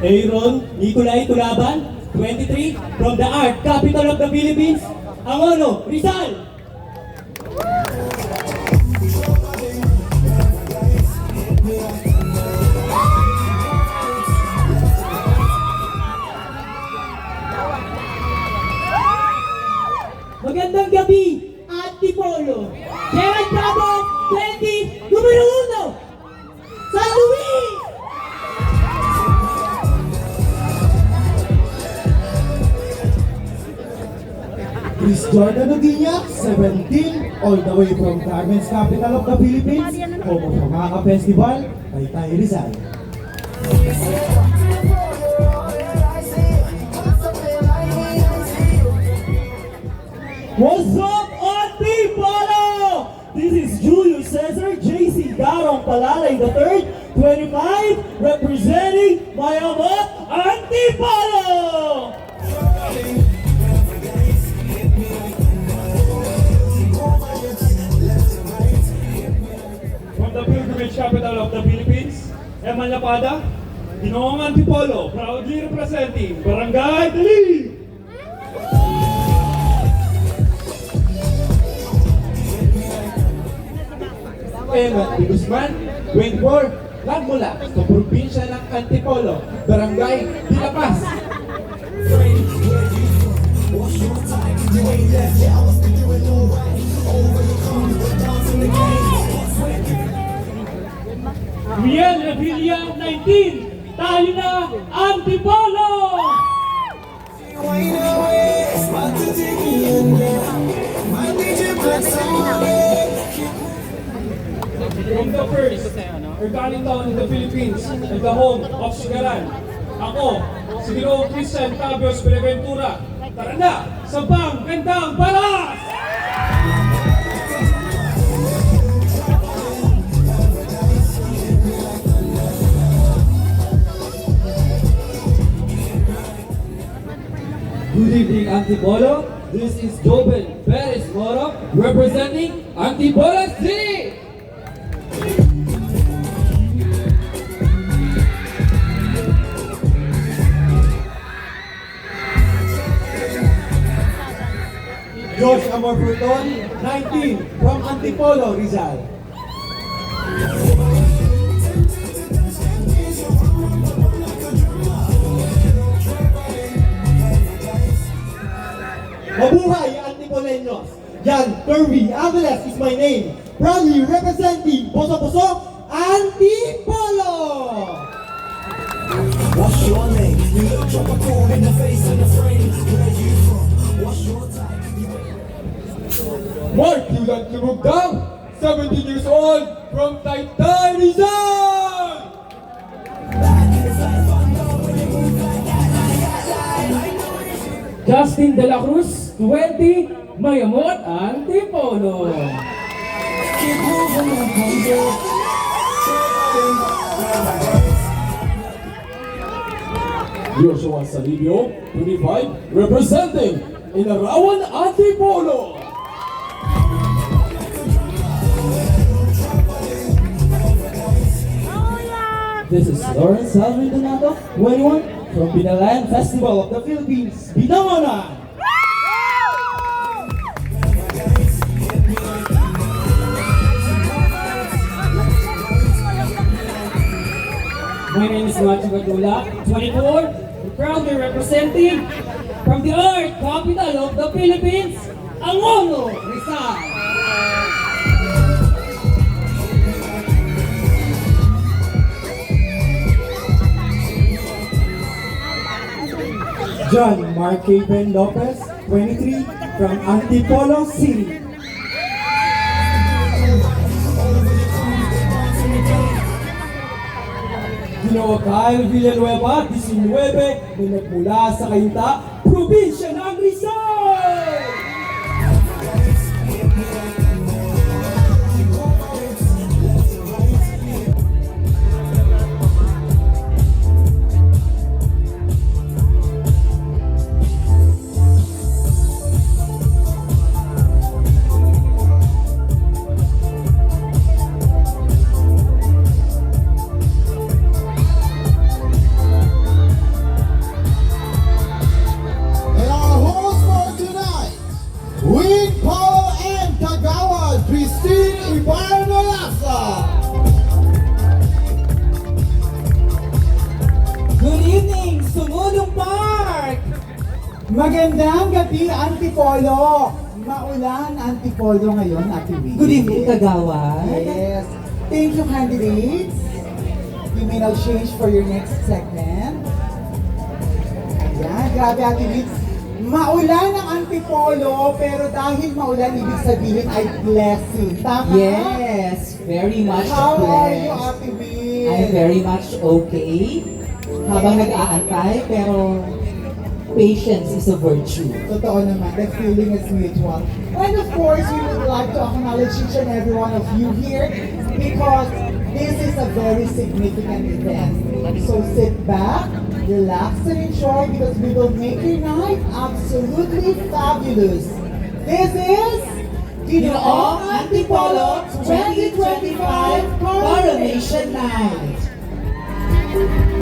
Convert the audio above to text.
Aaron Nicolay Tulaban, 23, from the art capital of the Philippines, Angono, Rizal. Magandang gabi, Antipolo. Gerald Bravo, 20, numero 1, San Luis! Chris Jordan Oguiña, 17, all the way from Garments Capital of the Philippines, home of Pamaka Festival, Taytay Rizal. What's up, Antipolo? This is Julius Cesar JC Garong Palalay III, 25, representing Mayamot, Antipolo! From the pilgrimage capital of the Philippines, Eman Lapada, Ginoong Antipolo, proudly representing Barangay Dali! Eman Di Guzman, 24, nagmula sa probinsya ng Antipolo, Barangay Di La Paz. Riel Revilla, 19, tayo na, Antipolo! From the first organic town in the Philippines and the home of Sigaran, ako, si Ginoong Christian Tabios Beneventura. Tara na, sa Gandang Baras! Good evening, Antipolo. This is Joben Perez Moro, representing Antipolo City. Josh Amor Bruton, 19, from Antipolo, Rizal. Mabuhay, Antipoleños! Jan Kirby Aveles is my name, proudly representing Boso-Boso, Antipolo! What's your name? You look drop a call in the face and the frame. Where you from? What's your type? Mark Yudan Lumugdang, 17 years old, from Taytay Rizal! Justin De La Cruz, 20, Mayamot, Antipolo. Joshua Salibio, 25, representing Inarawan Antipolo. This is Lawrence Salvi Donato, 21, from Binalan Festival of the Philippines, Binangonan. My name is Macho Gadula, 24, proudly representing from the art capital of the Philippines, Angono, Rizal. John Mark Ben Lopez, 23, from Antipolo City. Ginoong Kyle Villanueva, 19, na nagmula sa Kayuta, probinsya ng Rizal! Magandang gabi, Antipolo! Maulan, Antipolo ngayon, Ate Wee. Good evening, Kagawad. Yes. Thank you, candidates. You may now change for your next segment. Ayan, grabe, Ate Wee. Maulan ang Antipolo, pero dahil maulan, ibig sabihin ay blessing. Tama? Yes, very much How are you, blessed. Ate Wee? I'm very much okay. Habang nag-aantay, pero patience is a virtue. Totoo naman, the feeling is mutual. And of course, we would like to acknowledge each and every one of you here because this is a very significant event. So sit back, relax and enjoy because we will make your night absolutely fabulous. This is Ginoong